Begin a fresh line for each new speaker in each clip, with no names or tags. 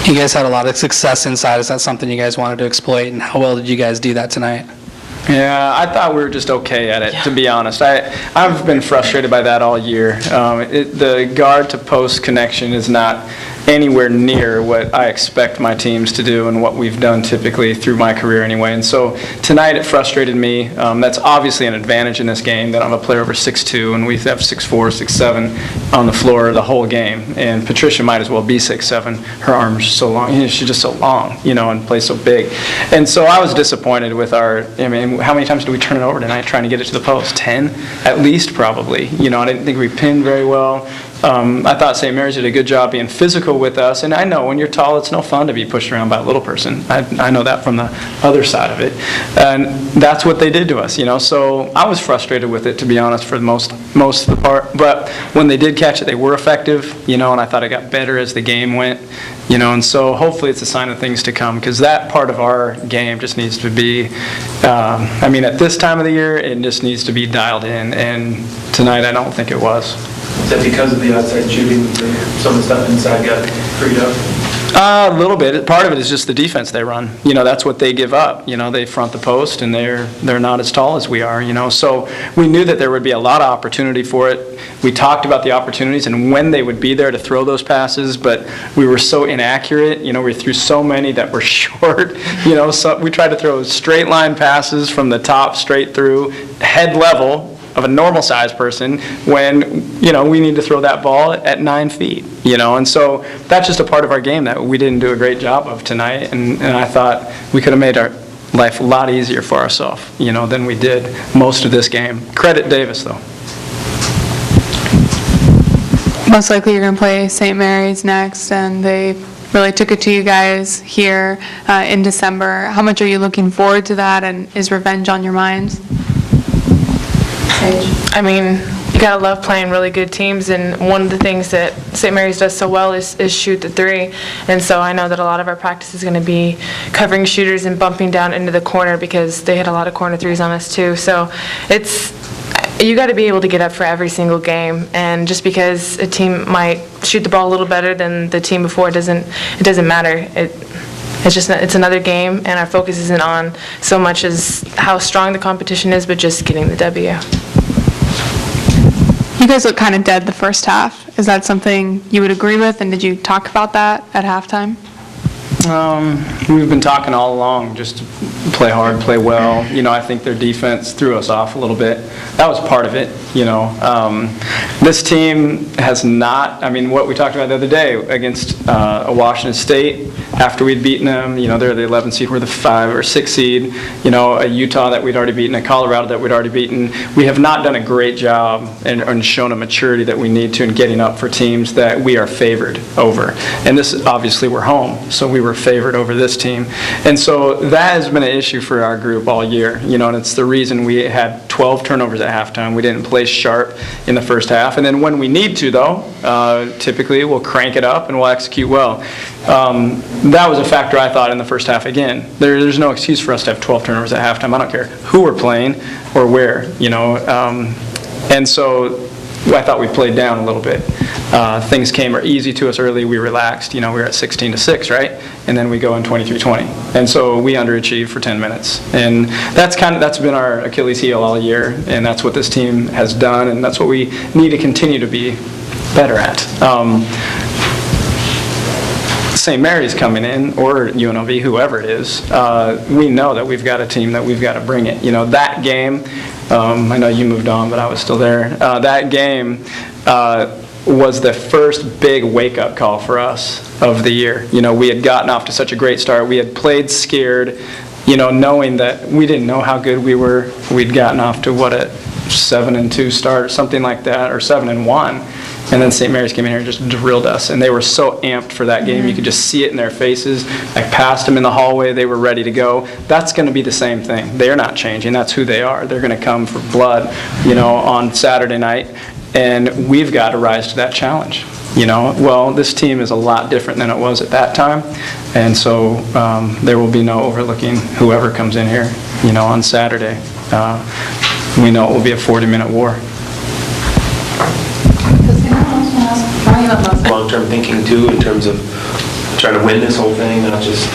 You guys had a lot of success inside. Is that something you guys wanted to exploit, and how well did you guys do that tonight?
Yeah, I thought we were just okay at it, to be honest. I've been frustrated by that all year. The guard to post connection is not anywhere near what I expect my teams to do and what we've done typically through my career anyway. And so tonight it frustrated me. That's obviously an advantage in this game that I'm a player over 6'2", and we have 6'4", 6'7" on the floor the whole game. And Patricia might as well be 6'7". Her arms are so long. She's just so long, and plays so big. And so I was disappointed with how many times did we turn it over tonight trying to get it to the post? 10? At least, probably. I didn't think we pinned very well. I thought St. Mary's did a good job being physical with us, and I know when you're tall, it's no fun to be pushed around by a little person. I know that from the other side of it, and that's what they did to us, So I was frustrated with it, to be honest, for the most of the part. But when they did catch it, they were effective, and I thought it got better as the game went, And so hopefully it's a sign of things to come, because that part of our game just needs to be, at this time of the year, it just needs to be dialed in, and tonight I don't think it was.
Is that because of the outside shooting, some of the stuff inside got freed up?
A little bit. Part of it is just the defense they run. That's what they give up. They front the post, and they're not as tall as we are. So we knew that there would be a lot of opportunity for it. We talked about the opportunities and when they would be there to throw those passes, but we were so inaccurate. We threw so many that were short. So we tried to throw straight line passes from the top straight through, head level of a normal sized person, when we need to throw that ball at 9 feet, and so that's just a part of our game that we didn't do a great job of tonight, and I thought we could have made our life a lot easier for ourselves, than we did most of this game. Credit Davis, though.
Most likely you're going to play St. Mary's next, and they really took it to you guys here in December. How much are you looking forward to that, and is revenge on your minds?
You gotta love playing really good teams, and one of the things that St. Mary's does so well is shoot the three, and so I know that a lot of our practice is going to be covering shooters and bumping down into the corner, because they hit a lot of corner threes on us too. So you got to be able to get up for every single game, and just because a team might shoot the ball a little better than the team before, it doesn't matter. It's another game, and our focus isn't on so much as how strong the competition is, but just getting the W.
You guys look kind of dead the first half. Is that something you would agree with, and did you talk about that at halftime?
We've been talking all along, just to play hard, play well. I think their defense threw us off a little bit. That was part of it, This team has not, what we talked about the other day against a Washington State, after we'd beaten them, they're the 11th seed, we're the 5 or 6 seed, a Utah that we'd already beaten, a Colorado that we'd already beaten. We have not done a great job and shown a maturity that we need to in getting up for teams that we are favored over. And this, obviously, we're home, so we were favored over this team. And so that has been an issue for our group all year, and it's the reason we had 12 turnovers at halftime. We didn't play sharp in the first half. And then when we need to, though, typically we'll crank it up and we'll execute well. That was a factor, I thought, in the first half. Again, there's no excuse for us to have 12 turnovers at halftime. I don't care who we're playing or where, And so I thought we played down a little bit. Things came easy to us early. We relaxed. We were at 16-6, right? And then we go in 23-20. And so we underachieved for 10 minutes. And that's been our Achilles heel all year. And that's what this team has done. And that's what we need to continue to be better at. St. Mary's coming in, or UNLV, whoever it is, we know that we've got a team that we've got to bring it. That game, I know you moved on, but I was still there. That game was the first big wake-up call for us of the year. We had gotten off to such a great start. We had played scared, knowing that we didn't know how good we were. We'd gotten off to, a 7-2 start, something like that, or 7-1. And then St. Mary's came in here and just drilled us. And they were so amped for that game. You could just see it in their faces. I passed them in the hallway. They were ready to go. That's going to be the same thing. They're not changing. That's who they are. They're going to come for blood, on Saturday night. And we've got to rise to that challenge. Well, this team is a lot different than it was at that time. And so there will be no overlooking whoever comes in here, on Saturday. We know it will be a 40-minute war.
Long-term thinking too, in terms of
try to win this whole thing, not just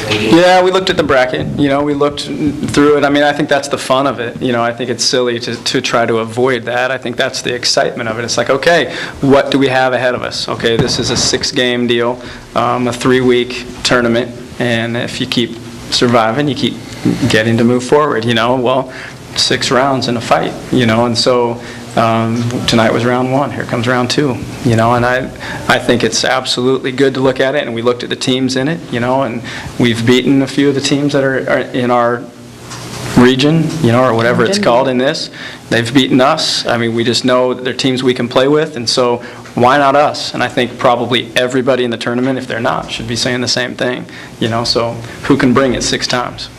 thinking.
Yeah, we looked at the bracket, we looked through it. I mean, I think that's the fun of it. I think it's silly to try to avoid that. I think that's the excitement of it. It's like, okay, what do we have ahead of us? Okay, this is a 6-game deal, a 3-week tournament, and if you keep surviving, you keep getting to move forward, well, 6 rounds in a fight, and so tonight was round 1, here comes round 2, and I think it's absolutely good to look at it, and we looked at the teams in it, and we've beaten a few of the teams that are in our region, or whatever it's called in this. They've beaten us. I mean, we just know that they're teams we can play with, and so why not us? And I think probably everybody in the tournament, if they're not, should be saying the same thing, so who can bring it 6 times?